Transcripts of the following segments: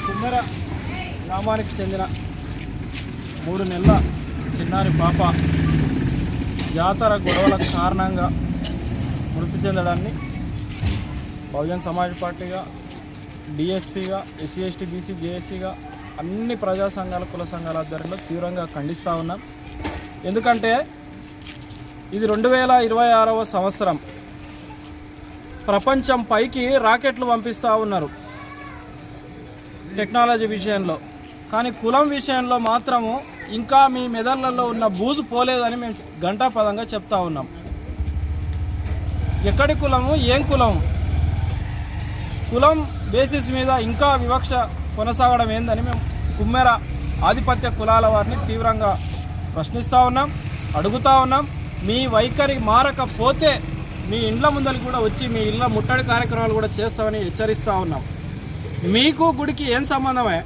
కుమ్మెర గ్రామానికి చెందిన 3 నెలల చిన్నారి పాప జాతర గొడవల కారణంగా మృతి చెందడాన్ని బహుజన్ సమాజ్ పార్టీగా, డిఎస్పీగా, ఎస్సీ ఎస్టీ బీసీ జేఏసీగా అన్ని ప్రజా సంఘాల కుల సంఘాల ఆధ్వర్యంలో తీవ్రంగా ఖండిస్తూ ఉన్నాం. ఎందుకంటే ఇది 2026వ సంవత్సరం. ప్రపంచం పైకి రాకెట్లు పంపిస్తూ ఉన్నారు టెక్నాలజీ విషయంలో, కానీ కులం విషయంలో మాత్రము ఇంకా మీ మెదళ్ళల్లో ఉన్న బూజు పోలేదని మేము ఘంటాపదంగా చెప్తా ఉన్నాం. ఎక్కడి కులము, ఏం కులము, కులం బేసిస్ మీద ఇంకా వివక్ష కొనసాగడం ఏందని మేము కుమ్మెర ఆధిపత్య కులాల వారిని తీవ్రంగా ప్రశ్నిస్తూ ఉన్నాం, అడుగుతూ ఉన్నాం. మీ వైఖరి మారకపోతే మీ ఇండ్ల ముందరికి కూడా వచ్చి మీ ఇళ్ళ ముట్టడి కార్యక్రమాలు కూడా చేస్తామని హెచ్చరిస్తూ ఉన్నాం. మీకు గుడికి ఏం సంబంధమే?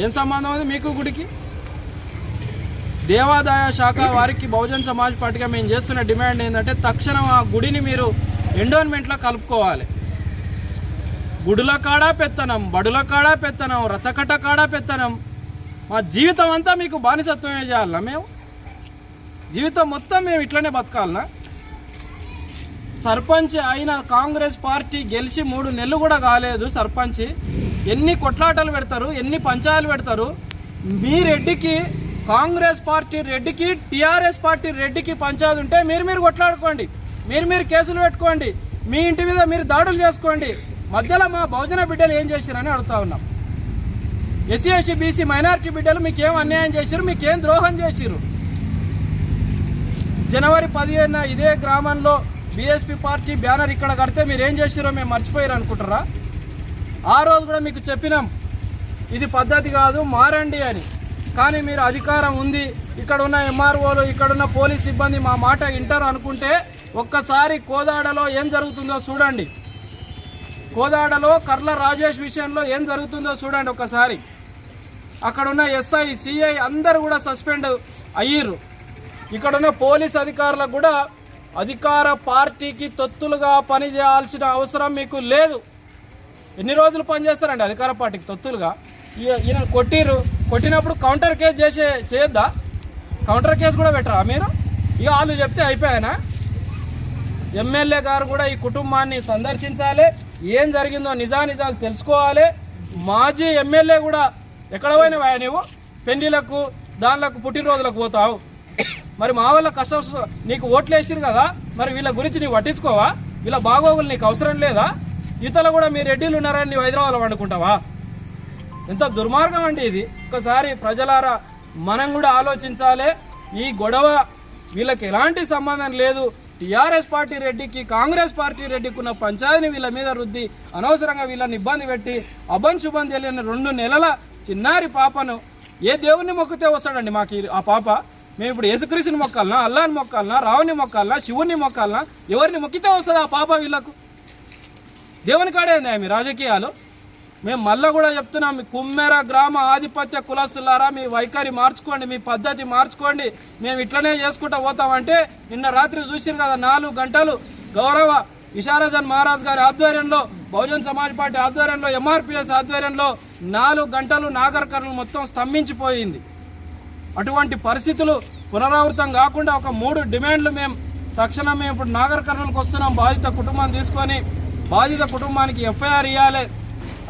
ఏం సంబంధం అది మీకు గుడికి? దేవాదాయ శాఖ వారికి బహుజన్ సమాజ్ పార్టీగా మేము చేస్తున్న డిమాండ్ ఏంటంటే తక్షణం ఆ గుడిని మీరు ఎండోన్మెంట్లో కలుపుకోవాలి. గుడుల కాడా పెత్తనం, బడుల కాడా పెత్తనం, రచకట కాడా పెత్తనం. మా జీవితం అంతా మీకు బానిసత్వమే చేయాలన్నా? మేము జీవితం మొత్తం మేము ఇట్లనే బతకాలనా? సర్పంచ్ అయిన కాంగ్రెస్ పార్టీ గెలిచి 3 నెలలు కూడా కాలేదు. సర్పంచ్ ఎన్ని కొట్లాటలు పెడతారు, ఎన్ని పంచాయలు పెడతారు. మీ రెడ్డికి, కాంగ్రెస్ పార్టీ రెడ్డికి, టీఆర్ఎస్ పార్టీ రెడ్డికి పంచాయతీ ఉంటే మీరు కొట్లాడుకోండి, మీరు కేసులు పెట్టుకోండి, మీ ఇంటి మీద మీరు దాడులు చేసుకోండి. మధ్యలో మా బహుజన బిడ్డలు ఏం చేశారని అడుగుతా ఉన్నాం. ఎస్సీ ఎస్టీ బీసీ మైనారిటీ బిడ్డలు మీకేం అన్యాయం చేశారు, మీకేం ద్రోహం చేశారు? జనవరి 15న ఇదే గ్రామంలో బీఎస్పీ పార్టీ బ్యానర్ ఇక్కడ కడితే మీరు ఏం చేశారో మేము మర్చిపోయారు అనుకుంటారా? ఆ రోజు కూడా మీకు చెప్పినాం ఇది పద్ధతి కాదు, మారండి అని. కానీ మీరు అధికారం ఉంది, ఇక్కడ ఉన్న ఎంఆర్ఓలు, ఇక్కడున్న పోలీస్ సిబ్బంది మా మాట వింటారు అనుకుంటే ఒక్కసారి కోదాడలో ఏం జరుగుతుందో చూడండి. కోదాడలో కర్ల రాజేష్ విషయంలో ఏం జరుగుతుందో చూడండి ఒక్కసారి. అక్కడున్న ఎస్ఐ, సిఐ అందరూ కూడా సస్పెండ్ అయ్యిర్రు. ఇక్కడున్న పోలీస్ అధికారులకు కూడా అధికార పార్టీకి తొత్తులుగా పనిచేయాల్సిన అవసరం మీకు లేదు. ఎన్ని రోజులు పనిచేస్తారండి అధికార పార్టీకి తొత్తులుగా? ఈయన కొట్టినప్పుడు కౌంటర్ కేసు చేయొద్దా? కౌంటర్ కేసు కూడా పెట్టరా మీరు? ఇక వాళ్ళు చెప్తే అయిపోయానా? ఎమ్మెల్యే గారు కూడా ఈ కుటుంబాన్ని సందర్శించాలి, ఏం జరిగిందో నిజానిజాలు తెలుసుకోవాలి. మాజీ ఎమ్మెల్యే కూడా ఎక్కడ పోయినవా నువ్వు? పెళ్లిలకు, దానిలకు, పుట్టినరోజులకు పోతావు. మరి మా వాళ్ళ కష్టం నీకు ఓట్లు వేసిరు కదా, మరి వీళ్ళ గురించి నీవు పట్టించుకోవా? వీళ్ళ బాగోగులు నీకు అవసరం లేదా? ఇతరులు కూడా మీ రెడ్డిలు ఉన్నారని నీవు హైదరాబాద్లో వండుకుంటావా? ఎంత దుర్మార్గం అండి ఇది. ఒకసారి ప్రజలారా మనం కూడా ఆలోచించాలి. ఈ గొడవ వీళ్ళకి ఎలాంటి సంబంధం లేదు. టీఆర్ఎస్ పార్టీ రెడ్డికి, కాంగ్రెస్ పార్టీ రెడ్డికి ఉన్న పంచాయతీని వీళ్ళ మీద రుద్ది అనవసరంగా వీళ్ళని ఇబ్బంది పెట్టి అభంశుభం తెలియని 2 నెలల చిన్నారి పాపను ఏ దేవుణ్ణి మొక్కితే వస్తాడండి మాకు ఆ పాప? మేము ఇప్పుడు యేసుక్రీస్తుని మొక్కాలనా, అల్లాని మొక్కాలనా, రావుని మొక్కాలనా, శివుని మొక్కాలనా? ఎవరిని మొక్కితే వస్తుంది ఆ పాప వీళ్ళకు? దేవుని కాడేందా మీ రాజకీయాలు? మేము మళ్ళీ కూడా చెప్తున్నాం, మీ కుమ్మెర గ్రామ ఆధిపత్య కులస్తులారా మీ వైఖరి మార్చుకోండి, మీ పద్ధతి మార్చుకోండి. మేము ఇట్లనే చేసుకుంటూ పోతామంటే నిన్న రాత్రి చూసిరు కదా 4 గంటలు గౌరవ విశారదన్ మహారాజ్ గారి ఆధ్వర్యంలో, బహుజన్ సమాజ్ పార్టీ ఆధ్వర్యంలో, ఎంఆర్పిఎస్ ఆధ్వర్యంలో 4 గంటలు నాగర్ కర్నూలు మొత్తం స్తంభించిపోయింది. అటువంటి పరిస్థితులు పునరావృతం కాకుండా ఒక 3 డిమాండ్లు మేము తక్షణం మేము ఇప్పుడు నాగర్ కర్నూలుకు వస్తున్నాం. బాధిత కుటుంబాన్ని తీసుకొని బాధిత కుటుంబానికి ఎఫ్ఐఆర్ ఇవ్వాలి.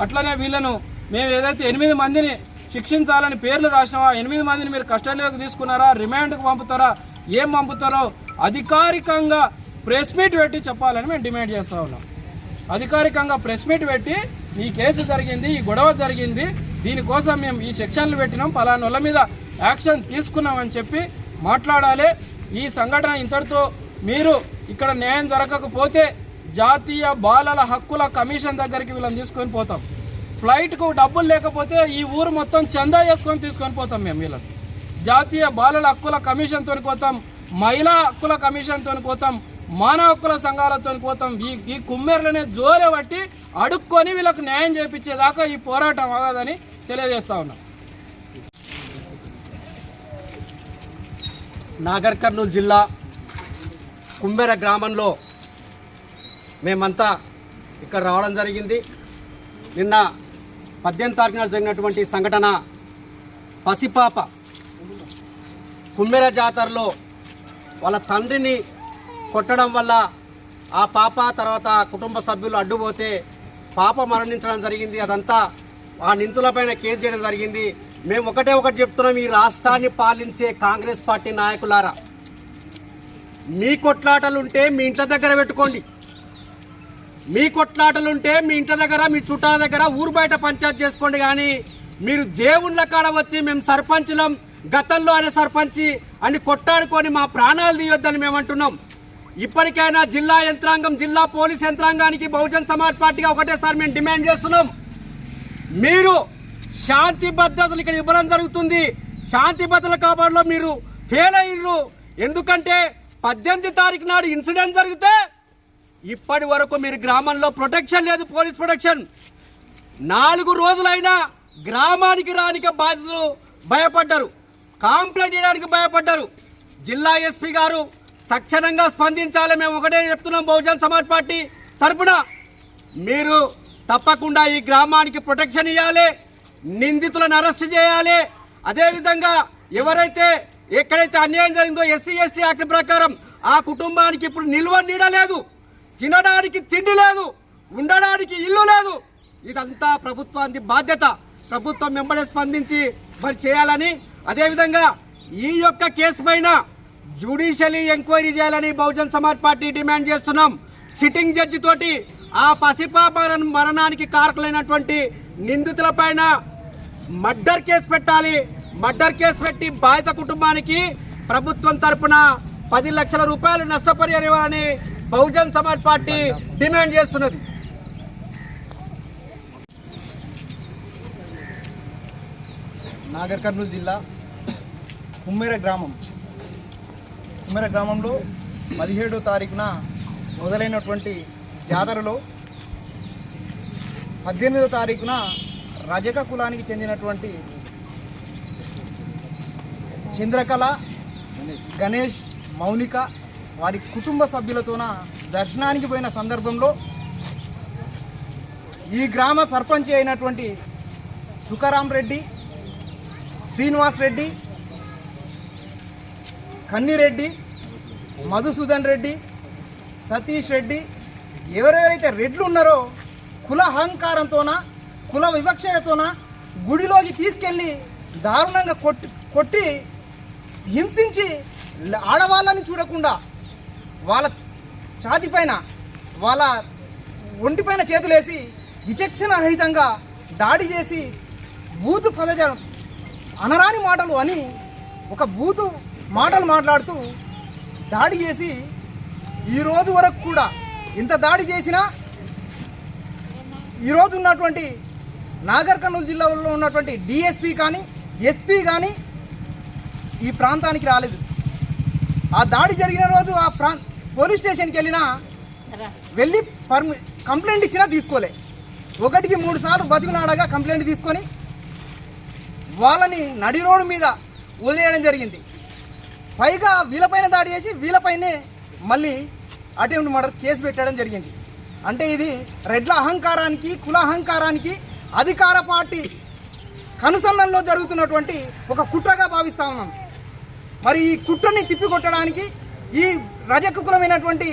అట్లనే వీళ్ళను మేము ఏదైతే 8 మందిని శిక్షించాలని పేర్లు రాసినామో 8 మందిని మీరు కస్టడీలోకి తీసుకున్నారా, రిమాండ్కు పంపుతారా, ఏం పంపుతారో అధికారికంగా ప్రెస్ మీట్ పెట్టి చెప్పాలని మేము డిమాండ్ చేస్తూ ఉన్నాం. అధికారికంగా ప్రెస్ మీట్ పెట్టి ఈ కేసు జరిగింది, ఈ గొడవ జరిగింది, దీనికోసం మేము ఈ సెక్షన్లు పెట్టినాం, పలానోళ్ళ మీద యాక్షన్ తీసుకున్నామని చెప్పి మాట్లాడాలి. ఈ సంఘటన ఇంతటితో మీరు ఇక్కడ న్యాయం జరగకపోతే జాతీయ బాలల హక్కుల కమిషన్ దగ్గరికి వీళ్ళని తీసుకొని పోతాం. ఫ్లైట్కు డబ్బులు లేకపోతే ఈ ఊరు మొత్తం చందా చేసుకొని తీసుకొని పోతాం మేము వీళ్ళని. జాతీయ బాలల హక్కుల కమిషన్తో పోతాం, మహిళా హక్కుల కమిషన్తో పోతాం, మానవ హక్కుల సంఘాలతో పోతాం. ఈ కుమ్మెర్లనే జోలే బట్టి అడుక్కొని వీళ్ళకు న్యాయం చేయించేదాకా ఈ పోరాటం ఆగదని తెలియజేస్తా ఉన్నాం. నాగర్ కర్నూలు జిల్లా కుమ్మెర గ్రామంలో మేమంతా ఇక్కడ రావడం జరిగింది. నిన్న 18 తారీఖున జరిగినటువంటి సంఘటన పసిపాప కుమ్మెర జాతరలో వాళ్ళ తండ్రిని కొట్టడం వల్ల ఆ పాప తర్వాత కుటుంబ సభ్యులు అడ్డుపోతే పాప మరణించడం జరిగింది. అదంతా ఆ నిందితులపైన కేసు చేయడం జరిగింది. మేము ఒకటి చెప్తున్నాం, ఈ రాష్ట్రాన్ని పాలించే కాంగ్రెస్ పార్టీ నాయకులారా, మీ కొట్లాటలుంటే మీ ఇంట్ల దగ్గర పెట్టుకోండి. మీ కొట్లాటలుంటే మీ ఇంట్ల దగ్గర, మీ చుట్టాల దగ్గర, ఊరు బయట పంచాయతీ చేసుకోండి. కానీ మీరు దేవుళ్ళ కాడ వచ్చి మేము సర్పంచులం, గతంలో అనే సర్పంచి అని కొట్టాడుకొని మా ప్రాణాలు తీయొద్దని మేము అంటున్నాం. ఇప్పటికైనా జిల్లా యంత్రాంగం, జిల్లా పోలీస్ యంత్రాంగానికి బహుజన్ సమాజ్ పార్టీగా ఒకటేసారి మేము డిమాండ్ చేస్తున్నాం. మీరు శాంతి భద్రతలు ఇక్కడ ఇవ్వడం జరుగుతుంది. శాంతి భద్రతల కాపాడులో మీరు ఫెయిల్ అయ్యారు. ఎందుకంటే 18 తారీఖు నాడు ఇన్సిడెంట్ జరిగితే ఇప్పటి వరకు మీరు గ్రామంలో ప్రొటెక్షన్ లేదు, పోలీస్ ప్రొటెక్షన్. 4 రోజులైనా గ్రామానికి రానిక బాధితులు భయపడ్డారు, కంప్లైంట్ చేయడానికి భయపడ్డారు. జిల్లా ఎస్పీ గారు తక్షణంగా స్పందించాలి. మేము ఒకటే చెప్తున్నాం, బహుజన్ సమాజ్ పార్టీ తరఫున మీరు తప్పకుండా ఈ గ్రామానికి ప్రొటెక్షన్ ఇవ్వాలి, నిందితులను అరెస్ట్ చేయాలి. అదేవిధంగా ఎవరైతే ఎక్కడైతే అన్యాయం జరిగిందో SC/ST యాక్ట్ ప్రకారం ఆ కుటుంబానికి ఇప్పుడు నిల్వ నీడలేదు, తినడానికి తిండి లేదు, ఉండడానికి ఇల్లు లేదు. ఇదంతా ప్రభుత్వానికి బాధ్యత. ప్రభుత్వం వెంబడే స్పందించి మరి చేయాలని, అదేవిధంగా ఈ యొక్క కేసు పైన జ్యుడిషియల్ ఎంక్వైరీ చేయాలని బహుజన్ సమాజ్ పార్టీ డిమాండ్ చేస్తున్నాం. సిట్టింగ్ జడ్జి తోటి ఆ పసిపాప మరణానికి కారకులైనటువంటి నిందితుల పైన మర్డర్ కేసు పెట్టాలి. మర్డర్ కేసు పెట్టి బాధిత కుటుంబానికి ప్రభుత్వం తరపున 10 లక్షల రూపాయలు నష్టపరిహారం ఇవ్వాలని బహుజన్ సమాజ్ పార్టీ డిమాండ్ చేస్తున్నది. నాగర్ కర్నూలు జిల్లా కుమ్మెర గ్రామంలో 17వ తారీఖున మొదలైనటువంటి జాతరలో 18వ తారీఖున రజక కులానికి చెందినటువంటి చంద్రకళ, గణేష్, మౌనిక వారి కుటుంబ సభ్యులతోన దర్శనానికి పోయిన సందర్భంలో ఈ గ్రామ సర్పంచ్ అయినటువంటి తుకారాం రెడ్డి, శ్రీనివాస్ రెడ్డి, కన్నిరెడ్డి, మధుసూదన్ రెడ్డి, సతీష్ రెడ్డి, ఎవరెవరైతే రెడ్లు ఉన్నారో కుల అహంకారంతోన, కుల వివక్షతోన గుడిలోకి తీసుకెళ్ళి దారుణంగా కొట్టి హింసించి ఆడవాళ్ళని చూడకుండా వాళ్ళ ఛాతిపైన, వాళ్ళ ఒంటిపైన చేతులేసి విచక్షణ రహితంగా దాడి చేసి బూతు పదజాలం, అనరాని మాటలు అని ఒక బూతు మాటలు మాట్లాడుతూ దాడి చేసి ఈరోజు వరకు కూడా ఇంత దాడి చేసినా ఈరోజు ఉన్నటువంటి నాగర్ కర్నూలు జిల్లాలో ఉన్నటువంటి డిఎస్పీ కానీ ఎస్పీ కానీ ఈ ప్రాంతానికి రాలేదు. ఆ దాడి జరిగిన రోజు ఆ పోలీస్ స్టేషన్కి వెళ్ళి కంప్లైంట్ ఇచ్చినా తీసుకోలే. 1కి 3 సార్లు బతికినాడగా కంప్లైంట్ తీసుకొని వాళ్ళని నడి రోడ్డు మీద వదిలేయడం జరిగింది. పైగా వీళ్ళపైన దాడి చేసి వీళ్ళపైనే మళ్ళీ అటెంప్ట్ మర్డర్ కేసు పెట్టడం జరిగింది. అంటే ఇది రెడ్ల అహంకారానికి, కుల అహంకారానికి అధికార పార్టీ కనుసన్నల్లో జరుగుతున్నటువంటి ఒక కుట్రగా భావిస్తా ఉన్నాం. మరి ఈ కుట్రని తిప్పికొట్టడానికి ఈ రజక కులమైనటువంటి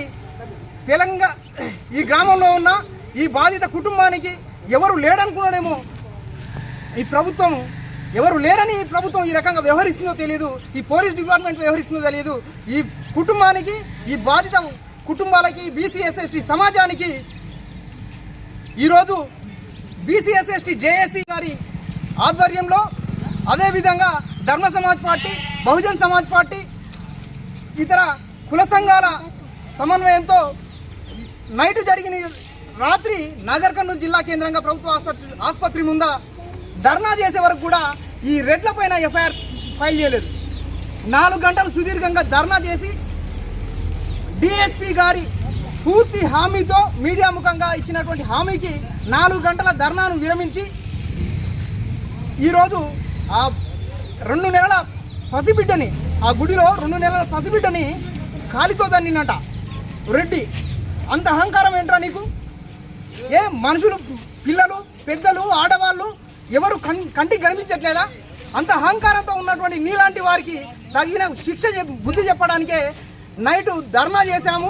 ఈ గ్రామంలో ఉన్న ఈ బాధిత కుటుంబానికి ఎవరు లేడనుకున్నాడేమో ఈ ప్రభుత్వం, ఎవరు లేరని ఈ ప్రభుత్వం ఈ రకంగా వ్యవహరిస్తుందో తెలియదు, ఈ పోలీస్ డిపార్ట్మెంట్ వ్యవహరిస్తుందో తెలియదు. ఈ కుటుంబానికి, ఈ బాధిత కుటుంబాలకి, BC/SC సమాజానికి ఈరోజు BC/SC జేఏసీ గారి ఆధ్వర్యంలో, అదేవిధంగా ధర్మ సమాజ్ పార్టీ, బహుజన్ సమాజ్ పార్టీ, ఇతర కుల సంఘాల సమన్వయంతో నైట్ జరిగిన రాత్రి నాగర్ కర్నూలు జిల్లా కేంద్రంగా ప్రభుత్వ ఆసుపత్రి ముందు ధర్నా చేసే వరకు కూడా ఈ రెడ్ల పైన ఎఫ్ఐఆర్ ఫైల్ చేయలేదు. 4 గంటలు సుదీర్ఘంగా ధర్నా చేసి డిఎస్పీ గారి పూర్తి హామీతో, మీడియా ముఖంగా ఇచ్చినటువంటి హామీకి 4 గంటల ధర్నాను విరమించి ఈరోజు ఆ 2 నెలల పసిబిడ్డని, ఆ గుడిలో 2 నెలల పసిబిడ్డని కాలితో దన్నినట రెడ్డి. అంత అహంకారం ఏంట్రా నీకు? ఏ మనుషులు, పిల్లలు పెద్దలు ఆడవాళ్ళు ఎవరు కంటికి కనిపించట్లేదా? అంత అహంకారంతో ఉన్నటువంటి నీలాంటి వారికి తగిన శిక్ష బుద్ధి చెప్పడానికే నైటు ధర్నా చేశాము.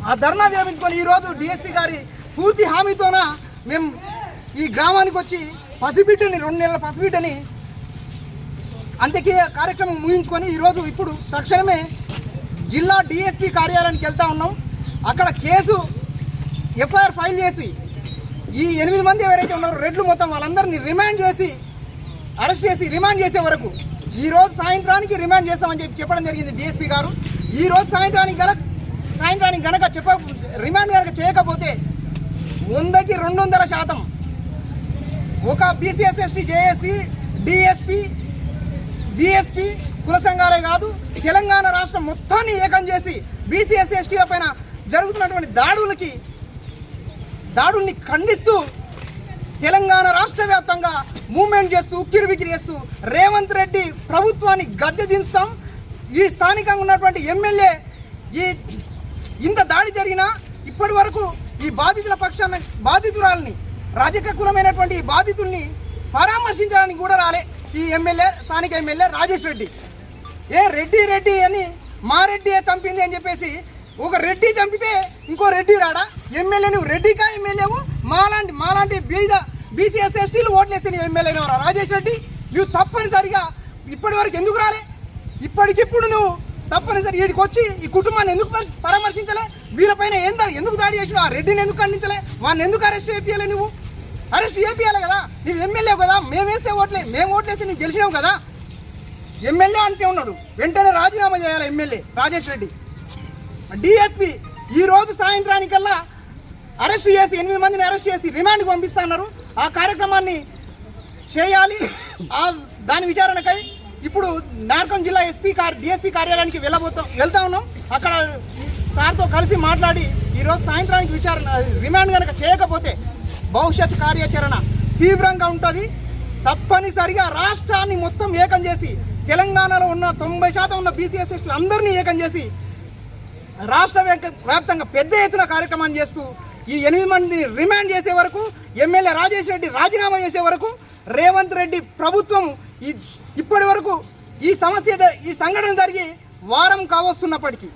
ఆ ధర్నా విరమించుకొని ఈరోజు డిఎస్పీ గారి పూర్తి హామీతోన మేము ఈ గ్రామానికి వచ్చి పసిబిడ్డని 2 నెలల పసిబిడ్డని అంత్యక్రియ కార్యక్రమం ముగించుకొని ఈరోజు ఇప్పుడు తక్షణమే జిల్లా డిఎస్పీ కార్యాలయానికి వెళ్తా ఉన్నాం. అక్కడ కేసు ఎఫ్ఐఆర్ ఫైల్ చేసి ఈ 8 మంది ఎవరైతే ఉన్నారో రెడ్లు మొత్తం వాళ్ళందరినీ రిమాండ్ చేసి అరెస్ట్ చేసి రిమాండ్ చేసే వరకు ఈరోజు సాయంత్రానికి రిమాండ్ చేస్తామని చెప్పడం జరిగింది డిఎస్పీ గారు. ఈరోజు సాయంత్రానికి గనక రిమాండ్ కనుక చేయకపోతే 100కి 200% ఒక BCs ST JAC DSP BSP కుల సంఘాలే కాదు తెలంగాణ రాష్ట్రం మొత్తాన్ని ఏకం చేసి బీసీఎస్ ఎస్టీల పైన జరుగుతున్నటువంటి దాడుల్ని ఖండిస్తూ తెలంగాణ రాష్ట్ర వ్యాప్తంగా మూవ్మెంట్ చేస్తూ ఉక్కిరిబిక్కిరి చేస్తూ రేవంత్ రెడ్డి ప్రభుత్వాన్ని గద్దె దించుతాం. ఈ స్థానికంగా ఉన్నటువంటి ఎమ్మెల్యే ఇంత దాడి జరిగినా ఇప్పటి వరకు ఈ బాధితుల పక్షాన బాధితురాలని రాజకీయ కులమైనటువంటి ఈ బాధితుల్ని పరామర్శించడానికి కూడా రాలే ఈ ఎమ్మెల్యే, స్థానిక ఎమ్మెల్యే రాజేష్ రెడ్డి. రెడ్డి అని మా రెడ్డియే చంపింది అని చెప్పేసి ఒక రెడ్డి చంపితే ఇంకో రెడ్డి రాడా? ఎమ్మెల్యే నువ్వు రెడ్డికా ఎమ్మెల్యేవు? మాలాంటి బీసీఎస్ ఎస్టీలు ఓట్లేస్తే నువ్వు ఎమ్మెల్యేనా రాజేష్ రెడ్డి? నువ్వు తప్పనిసరిగా ఇప్పటి వరకు ఎందుకు రాలే? ఇప్పటికిప్పుడు నువ్వు తప్పనిసరి వీడికి వచ్చి ఈ కుటుంబాన్ని ఎందుకు పరామర్శించలే? వీళ్ళపైన ఎందుకు దాడి చేసినావు? ఆ రెడ్డిని ఎందుకు ఖండించలే? వాడిని ఎందుకు అరెస్ట్ చేయాలి? నువ్వు అరెస్ట్ చేయాలి కదా, నువ్వు ఎమ్మెల్యే కదా. మేము ఓట్లేస్తే నువ్వు గెలిచినావు కదా. ఎమ్మెల్యే అంటే ఉన్నాడు, వెంటనే రాజీనామా చేయాలి ఎమ్మెల్యే రాజేష్ రెడ్డి. డిఎస్పీ ఈరోజు సాయంత్రానికల్లా అరెస్ట్ చేసి 8 మందిని అరెస్ట్ చేసి రిమాండ్కి పంపిస్తున్నారు. ఆ కార్యక్రమాన్ని చేయాలి. దాని విచారణకై ఇప్పుడు నార్కం జిల్లా డిఎస్పీ కార్యాలయానికి వెళ్తా ఉన్నాం. అక్కడ సార్తో కలిసి మాట్లాడి ఈరోజు సాయంత్రానికి రిమాండ్ కనుక చేయకపోతే భవిష్యత్ కార్యాచరణ తీవ్రంగా ఉంటుంది. తప్పనిసరిగా రాష్ట్రాన్ని మొత్తం ఏకం చేసి తెలంగాణలో ఉన్న 90% ఉన్న బీసీఎస్ అందరినీ ఏకం చేసి రాష్ట్ర వ్యాప్తంగా పెద్ద ఎత్తున కార్యక్రమాన్ని చేస్తూ ఈ 8 మందిని రిమాండ్ చేసే వరకు, ఎమ్మెల్యే రాజేష్ రెడ్డి రాజీనామా చేసే వరకు, రేవంత్ రెడ్డి ప్రభుత్వం ఇప్పటి వరకు ఈ సంఘటన జరిగి వారం కావస్తున్నప్పటికీ,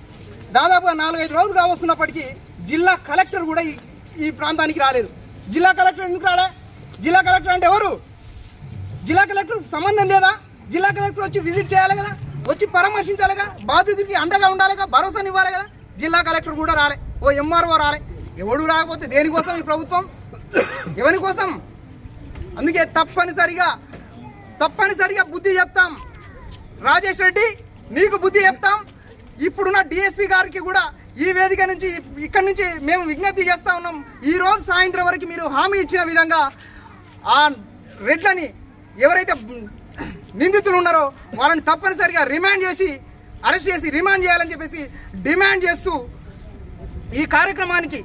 దాదాపుగా 4-5 రోజులు కావస్తున్నప్పటికీ జిల్లా కలెక్టర్ కూడా ఈ ప్రాంతానికి రాలేదు. జిల్లా కలెక్టర్ ఎందుకు రాలే? జిల్లా కలెక్టర్ అంటే ఎవరు? జిల్లా కలెక్టర్ సంబంధం లేదా? జిల్లా కలెక్టర్ వచ్చి విజిట్ చేయాలి కదా, వచ్చి పరామర్శించాలిగా, బాధితుడికి అండగా ఉండాలిగా, భరోసానివ్వాలి కదా. జిల్లా కలెక్టర్ కూడా రాలే, ఓ ఎంఆర్ఓ రాలే. ఎవడు రాకపోతే దేనికోసం ఈ ప్రభుత్వం? ఎవరి కోసం? అందుకే తప్పనిసరిగా బుద్ధి చెప్తాం. రాజేష్ రెడ్డి నీకు బుద్ధి చెప్తాం. ఇప్పుడున్న డిఎస్పీ గారికి కూడా ఈ వేదిక నుంచి ఇక్కడి నుంచి మేము విజ్ఞప్తి చేస్తూ ఉన్నాం. ఈరోజు సాయంత్రం వరకు మీరు హామీ ఇచ్చిన విధంగా ఆ రెడ్లని ఎవరైతే నిందితులు ఉన్నారో వాళ్ళని తప్పనిసరిగా అరెస్ట్ చేసి రిమాండ్ చేయాలని చెప్పేసి డిమాండ్ చేస్తూ ఈ కార్యక్రమానికి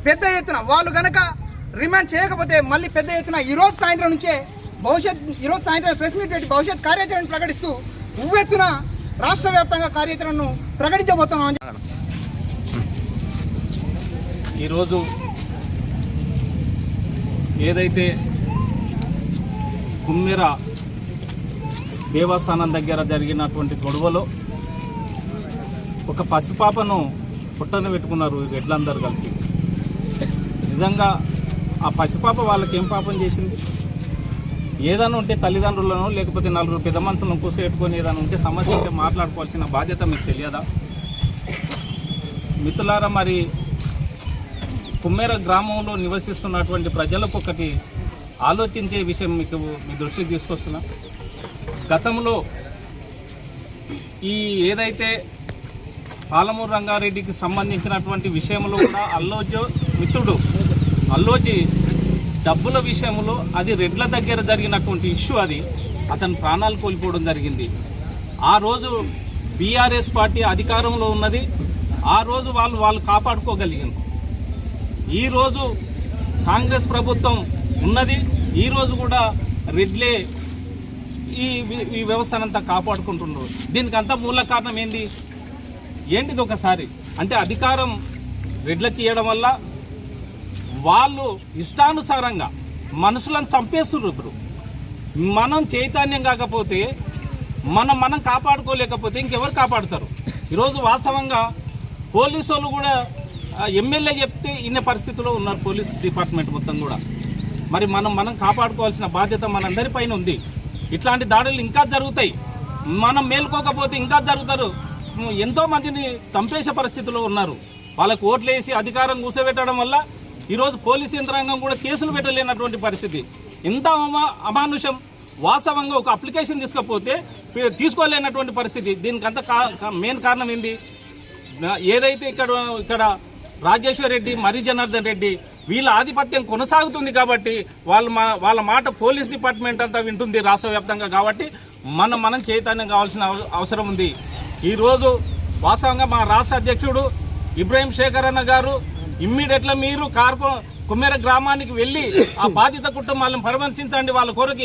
పెద్ద ఎత్తున వాళ్ళు గనక రిమాండ్ చేయకపోతే మళ్ళీ పెద్ద ఎత్తున ఈరోజు సాయంత్రం ప్రెస్ మీట్ పెట్టి భవిష్యత్ కార్యాచరణ ప్రకటిస్తూ ఉవ్వెత్తున రాష్ట్ర వ్యాప్తంగా కార్యాచరణను ప్రకటించబోతున్నాం. ఈరోజు ఏదైతే కుమ్మెర దేవస్థానం దగ్గర జరిగినటువంటి గొడవలో ఒక పసిపాపను పుట్టన పెట్టుకున్నారు రెడ్లందరూ కలిసి. నిజంగా ఆ పసిపాప వాళ్ళకి ఏం పాపం చేసింది? ఏదైనా ఉంటే తల్లిదండ్రులను లేకపోతే 4 పెద్ద మనుషులను కూర్చోబెట్టుకొని ఏదైనా ఉంటే సమస్య ఉంటే మాట్లాడుకోవాల్సిన బాధ్యత మీకు తెలియదా? మిత్రులారా, మరి కుమ్మెర గ్రామంలో నివసిస్తున్నటువంటి ప్రజలకు ఒకటి ఆలోచించే విషయం మీ దృష్టికి తీసుకొస్తున్నా. గతంలో ఏదైతే పాలమూరు రంగారెడ్డికి సంబంధించినటువంటి విషయంలో కూడా అల్లోజీ డబ్బుల విషయంలో అది రెడ్ల దగ్గర జరిగినటువంటి ఇష్యూ, అది అతను ప్రాణాలు కోల్పోవడం జరిగింది. ఆ రోజు బీఆర్ఎస్ పార్టీ అధికారంలో ఉన్నది. ఆ రోజు వాళ్ళు కాపాడుకోగలిగారు. ఈరోజు కాంగ్రెస్ ప్రభుత్వం ఉన్నది. ఈరోజు కూడా రెడ్లే ఈ వ్యవస్థనంతా కాపాడుకుంటున్నారు. దీనికి అంతా మూల కారణం ఏంటిది ఒకసారి అంటే అధికారం రెడ్లకి ఇవ్వడం వల్ల వాళ్ళు ఇష్టానుసారంగా మనుషులను చంపేస్తున్నారు. ఇప్పుడు మనం చైతన్యం కాకపోతే మనం కాపాడుకోలేకపోతే ఇంకెవరు కాపాడుతారు? ఈరోజు వాస్తవంగా పోలీసు వాళ్ళు కూడా ఎమ్మెల్యే చెప్తే ఇన్న పరిస్థితిలో ఉన్నారు పోలీస్ డిపార్ట్మెంట్ మొత్తం కూడా. మరి మనం కాపాడుకోవాల్సిన బాధ్యత మనందరిపైన ఉంది. ఇట్లాంటి దాడులు ఇంకా జరుగుతాయి, మనం మేల్కోకపోతే ఇంకా జరుగుతారు. ఎంతో మందిని చంపేసే పరిస్థితిలో ఉన్నారు. వాళ్ళకు ఓట్లేసి అధికారం కూర్చోబెట్టడం వల్ల ఈరోజు పోలీసు యంత్రాంగం కూడా కేసులు పెట్టలేనటువంటి పరిస్థితి. ఎంత అమానుషం! వాస్తవంగా ఒక అప్లికేషన్ తీసుకపోతే తీసుకోలేనటువంటి పరిస్థితి. దీనికంతా మెయిన్ కారణం ఏంటి? ఏదైతే ఇక్కడ రాజేశ్వర్ రెడ్డి, మరి జనార్దన్ రెడ్డి వీళ్ళ ఆధిపత్యం కొనసాగుతుంది కాబట్టి వాళ్ళ మాట పోలీస్ డిపార్ట్మెంట్ అంతా వింటుంది రాష్ట్ర వ్యాప్తంగా. కాబట్టి మనం చైతన్యం కావాల్సిన అవసరం ఉంది. ఈరోజు వాస్తవంగా మా రాష్ట్ర అధ్యక్షుడు ఇబ్రాహీం శేఖర్ అన్న గారు ఇమ్మీడియట్గా మీరు కుమ్మేర గ్రామానికి వెళ్ళి ఆ బాధిత కుటుంబాలను పరామర్శించండి, వాళ్ళ కొరకు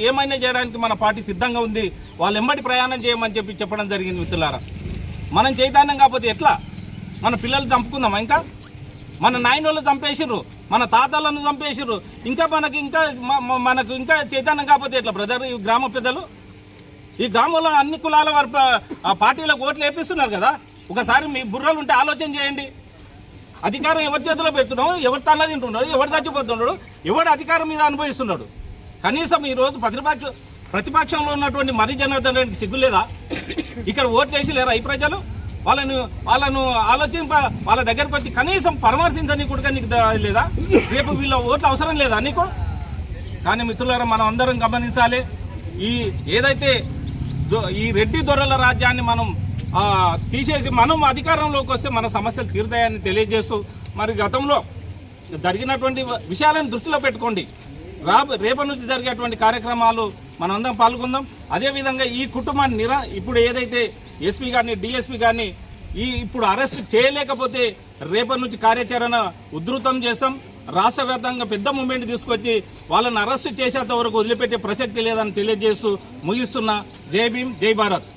ఏమైనా చేయడానికి మన పార్టీ సిద్ధంగా ఉంది, వాళ్ళు ఎంబడి ప్రయాణం చేయమని చెప్పడం జరిగింది. మిత్రులారా, మనం చైతన్యం కాకపోతే ఎట్లా? మన పిల్లలు చంపుకుందాం, ఇంకా మన నాయనోళ్ళు చంపేసిర్రు, మన తాతలను చంపేసిర్రు, ఇంకా మనకు ఇంకా చైతన్యం కాకపోతే ఎట్లా బ్రదర్? ఈ గ్రామ పెద్దలు, ఈ గ్రామంలో అన్ని కులాల వారి పార్టీలకు ఓట్లు వేపిస్తున్నారు కదా. ఒకసారి మీ బుర్రలు ఉంటే ఆలోచన చేయండి. అధికారం ఎవరి చేతిలో పెడుతున్నాడు, ఎవరు తల్ల తింటున్నాడు, ఎవరు చచ్చిపోతున్నాడు, ఎవడు అధికారం మీద అనుభవిస్తున్నాడు? కనీసం ఈరోజు ప్రతిపక్షంలో ఉన్నటువంటి మరి జనార్దన్ రెడ్డికి సిగ్గు లేదా? ఇక్కడ ఓట్లు వేసి లేరా ఈ ప్రజలు? వాళ్ళను ఆలోచింప వాళ్ళ దగ్గరకు వచ్చి కనీసం పరామర్శించని కూడా నీకు లేదా? రేపు వీళ్ళ ఓట్లు అవసరం లేదా నీకు? కానీ మిత్రులారా, మనం అందరం గమనించాలి, ఏదైతే ఈ రెడ్డి దొరల రాజ్యాన్ని మనం తీసేసి మనం అధికారంలోకి వస్తే మన సమస్యలు తీరుతాయని తెలియజేస్తూ, మరి గతంలో జరిగినటువంటి విషయాలను దృష్టిలో పెట్టుకోండి. రేపటి నుంచి జరిగేటువంటి కార్యక్రమాలు మనందరం పాల్గొందాం. అదేవిధంగా ఈ కుటుంబాన్ని ఇప్పుడు ఏదైతే ఎస్పీ గారిని, డిఎస్పీ గారిని ఇప్పుడు అరెస్ట్ చేయలేకపోతే రేపటి నుంచి కార్యాచరణ ఉధృతం చేస్తాం. రాష్ట్ర వ్యాప్తంగా పెద్ద మూమెంట్ తీసుకొచ్చి వాళ్ళని అరెస్ట్ చేసేంత వరకు వదిలిపెట్టే ప్రసక్తి లేదని తెలియజేస్తూ ముగిస్తున్నా. జై భీమ్, జై భారత్.